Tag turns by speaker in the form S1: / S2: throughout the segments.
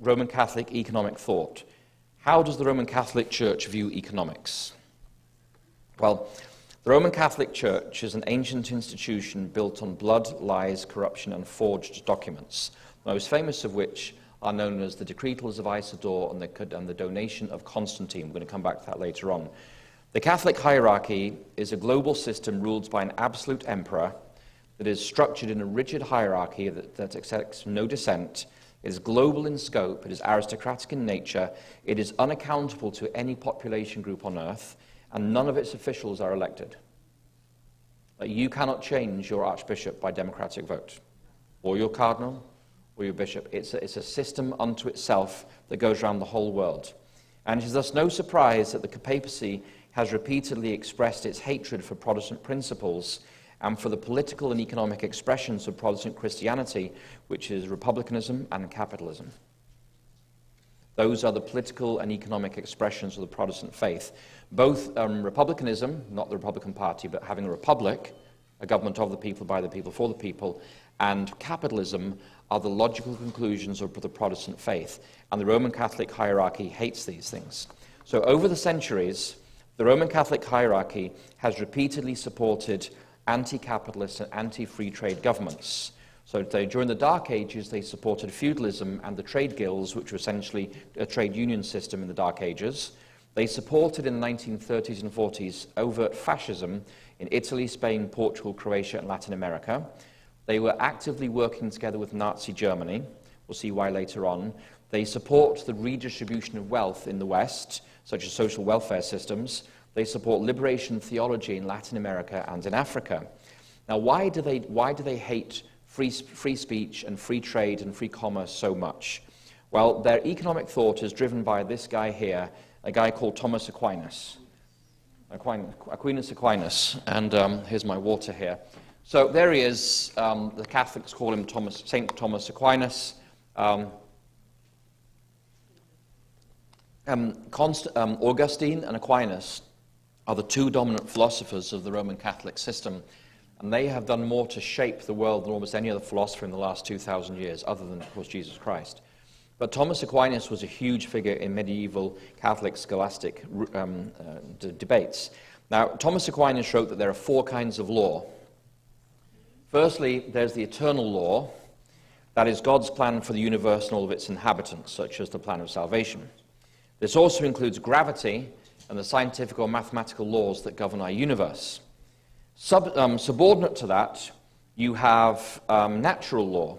S1: Roman Catholic economic thought. How does the Roman Catholic Church view economics? Well, the Roman Catholic Church is an ancient institution built on blood, lies, corruption, and forged documents, the most famous of which are known as the Decretals of Isidore and the Donation of Constantine. We're going to come back to that later on. The Catholic hierarchy is a global system ruled by an absolute emperor that is structured in a rigid hierarchy that accepts no dissent. It is global in scope, it is aristocratic in nature, it is unaccountable to any population group on earth, and none of its officials are elected. You cannot change your archbishop by democratic vote, or your cardinal, or your bishop. It's a system unto itself that goes around the whole world. And it is thus no surprise that the papacy has repeatedly expressed its hatred for Protestant principles and for the political and economic expressions of Protestant Christianity, which is republicanism and capitalism. Those are the political and economic expressions of the Protestant faith. Both republicanism, not the Republican Party, but having a republic, a government of the people, by the people, for the people, and capitalism are the logical conclusions of the Protestant faith. And the Roman Catholic hierarchy hates these things. So over the centuries, the Roman Catholic hierarchy has repeatedly supported anti-capitalist and anti-free trade governments. So during the Dark Ages, they supported feudalism and the trade guilds, which were essentially a trade union system in the Dark Ages. They supported in the 1930s and 40s overt fascism in Italy, Spain, Portugal, Croatia, and Latin America. They were actively working together with Nazi Germany. We'll see why later on. They support the redistribution of wealth in the West, such as social welfare systems. They support liberation theology in Latin America and in Africa. Now, why do they hate free speech and free trade and free commerce so much? Well, their economic thought is driven by this guy here, a guy called Thomas Aquinas. Aquinas. And here's my water here. So there he is. The Catholics call him Saint Thomas Aquinas. Augustine and Aquinas are the two dominant philosophers of the Roman Catholic system, and they have done more to shape the world than almost any other philosopher in the last 2,000 years, other than, of course, Jesus Christ. But Thomas Aquinas was a huge figure in medieval Catholic scholastic debates. Now, Thomas Aquinas wrote that there are four kinds of law. Firstly, there's the eternal law. That is God's plan for the universe and all of its inhabitants, such as the plan of salvation. This also includes gravity and the scientific or mathematical laws that govern our universe. Subordinate to that, you have natural law.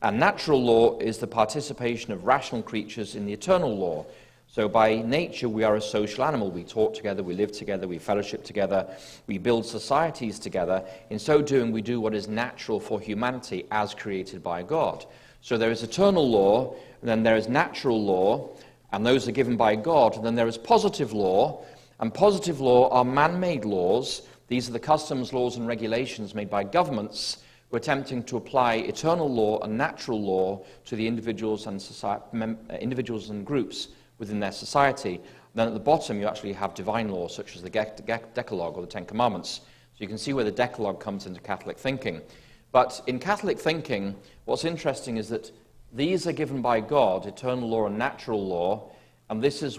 S1: And natural law is the participation of rational creatures in the eternal law. So by nature, we are a social animal. We talk together, we live together, we fellowship together, we build societies together. In so doing, we do what is natural for humanity as created by God. So there is eternal law, and then there is natural law, and those are given by God. And then there is positive law, and positive law are man-made laws. These are the customs, laws, and regulations made by governments who are attempting to apply eternal law and natural law to the individuals and groups within their society. And then at the bottom, you actually have divine law, such as the Decalogue or the Ten Commandments. So you can see where the Decalogue comes into Catholic thinking. But in Catholic thinking, what's interesting is that these are given by God, eternal law and natural law, and this is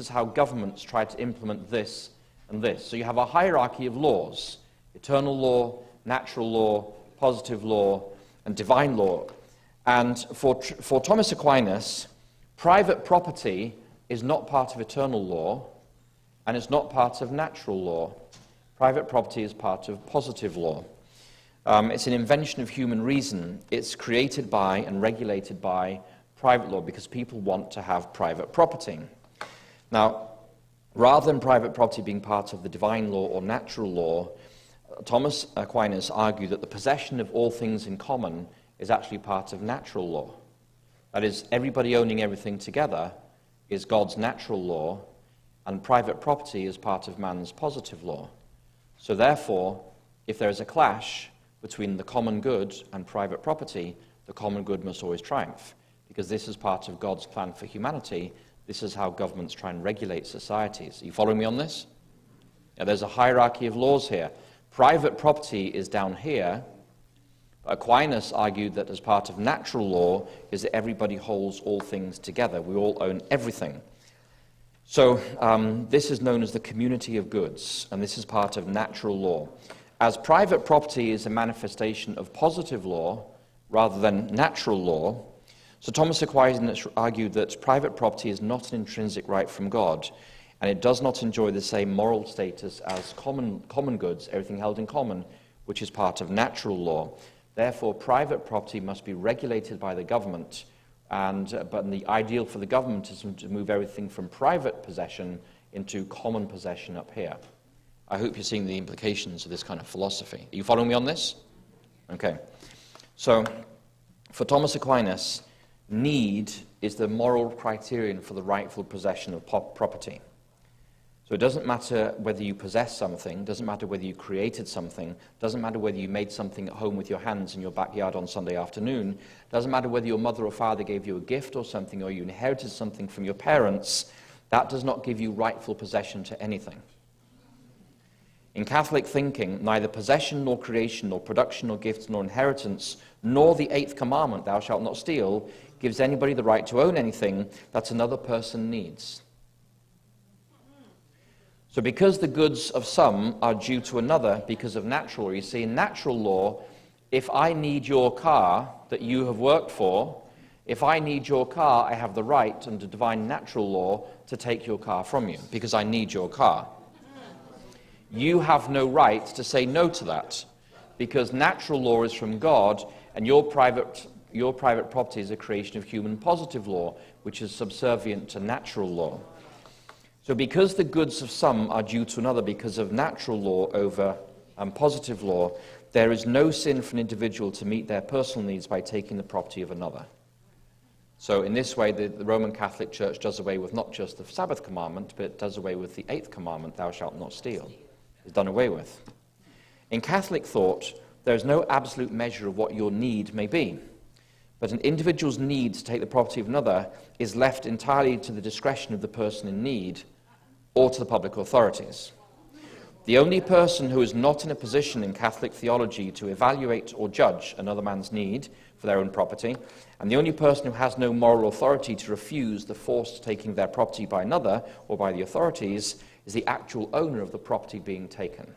S1: how governments try to implement this and this. So you have a hierarchy of laws: eternal law, natural law, positive law, and divine law. And for Thomas Aquinas, private property is not part of eternal law, and it's not part of natural law. Private property is part of positive law. It's an invention of human reason. It's created by and regulated by private law because people want to have private property. Now, rather than private property being part of the divine law or natural law, Thomas Aquinas argued that the possession of all things in common is actually part of natural law. That is, everybody owning everything together is God's natural law, and private property is part of man's positive law. So therefore, if there is a clash between the common good and private property, the common good must always triumph, because this is part of God's plan for humanity. This is how governments try and regulate societies. Are you following me on this? Now, there's a hierarchy of laws here. Private property is down here, Aquinas argued that as part of natural law is that everybody holds all things together. We all own everything. So this is known as the community of goods, and this is part of natural law. As private property is a manifestation of positive law rather than natural law, so Thomas Aquinas argued that private property is not an intrinsic right from God, and it does not enjoy the same moral status as common goods, everything held in common, which is part of natural law. Therefore, private property must be regulated by the government, but the ideal for the government is to move everything from private possession into common possession up here. I hope you're seeing the implications of this kind of philosophy. Are you following me on this? Okay. So, for Thomas Aquinas, need is the moral criterion for the rightful possession of property. So it doesn't matter whether you possess something, doesn't matter whether you created something, doesn't matter whether you made something at home with your hands in your backyard on Sunday afternoon, doesn't matter whether your mother or father gave you a gift or something, or you inherited something from your parents, that does not give you rightful possession to anything. In Catholic thinking, neither possession nor creation nor production nor gifts nor inheritance, nor the 8th commandment, thou shalt not steal, gives anybody the right to own anything that another person needs. So because the goods of some are due to another because of natural law, you see, in natural law, if I need your car that you have worked for, if I need your car, I have the right under divine natural law to take your car from you because I need your car. You have no right to say no to that because natural law is from God and your private property is a creation of human positive law, which is subservient to natural law. So because the goods of some are due to another because of natural law over positive law, there is no sin for an individual to meet their personal needs by taking the property of another. So in this way, the Roman Catholic Church does away with not just the Sabbath commandment, but it does away with the 8th commandment, thou shalt not steal. It's done away with. In Catholic thought, there is no absolute measure of what your need may be. But an individual's need to take the property of another is left entirely to the discretion of the person in need or to the public authorities. The only person who is not in a position in Catholic theology to evaluate or judge another man's need for their own property, and the only person who has no moral authority to refuse the forced taking their property by another or by the authorities, is the actual owner of the property being taken.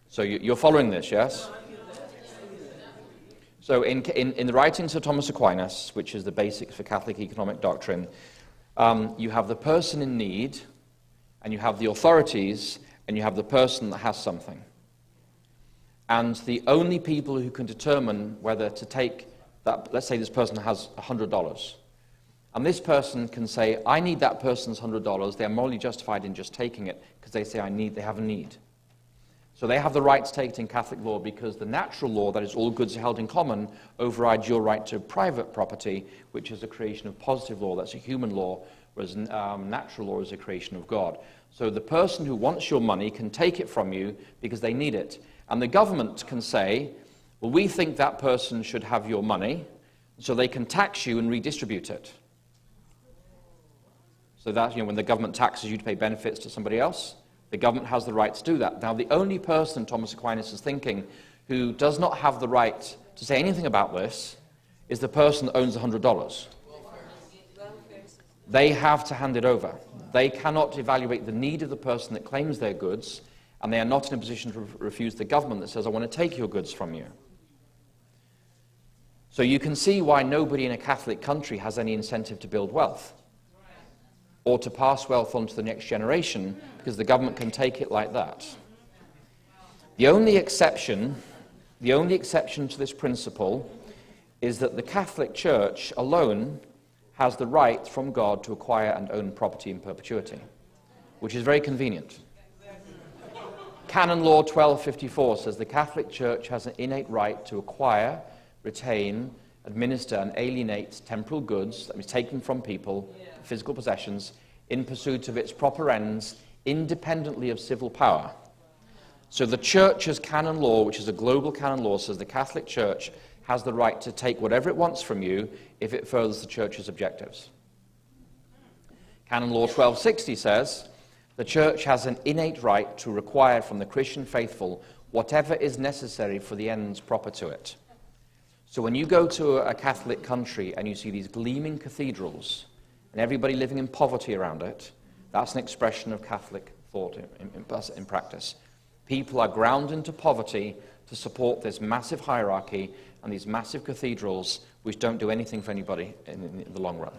S1: So you're following this, yes? So in the writings of Thomas Aquinas, which is the basics for Catholic economic doctrine, you have the person in need, and you have the authorities, and you have the person that has something. And the only people who can determine whether to take that, let's say this person has $100, and this person can say, I need that person's $100, they're morally justified in just taking it, because they say they have a need. So they have the right to take it in Catholic law because the natural law, that is all goods are held in common, overrides your right to private property, which is a creation of positive law, that's a human law, whereas natural law is a creation of God. So the person who wants your money can take it from you because they need it. And the government can say, well, we think that person should have your money, so they can tax you and redistribute it. So that, when the government taxes you to pay benefits to somebody else, the government has the right to do that. Now, the only person, Thomas Aquinas is thinking, who does not have the right to say anything about this is the person that owns $100. They have to hand it over. They cannot evaluate the need of the person that claims their goods, and they are not in a position to refuse the government that says, I want to take your goods from you. So you can see why nobody in a Catholic country has any incentive to build wealth or to pass wealth on to the next generation, because the government can take it like that. The only exception to this principle is that the Catholic Church alone has the right from God to acquire and own property in perpetuity, which is very convenient. Canon Law 1254 says the Catholic Church has an innate right to acquire, retain, administer and alienate temporal goods, that means taken from people, physical possessions, in pursuit of its proper ends, independently of civil power. So the Church's canon law, which is a global canon law, says the Catholic Church has the right to take whatever it wants from you if it furthers the Church's objectives. Canon Law 1260 says the Church has an innate right to require from the Christian faithful whatever is necessary for the ends proper to it. So when you go to a Catholic country and you see these gleaming cathedrals and everybody living in poverty around it, that's an expression of Catholic thought in practice. People are ground into poverty to support this massive hierarchy and these massive cathedrals which don't do anything for anybody in the long run.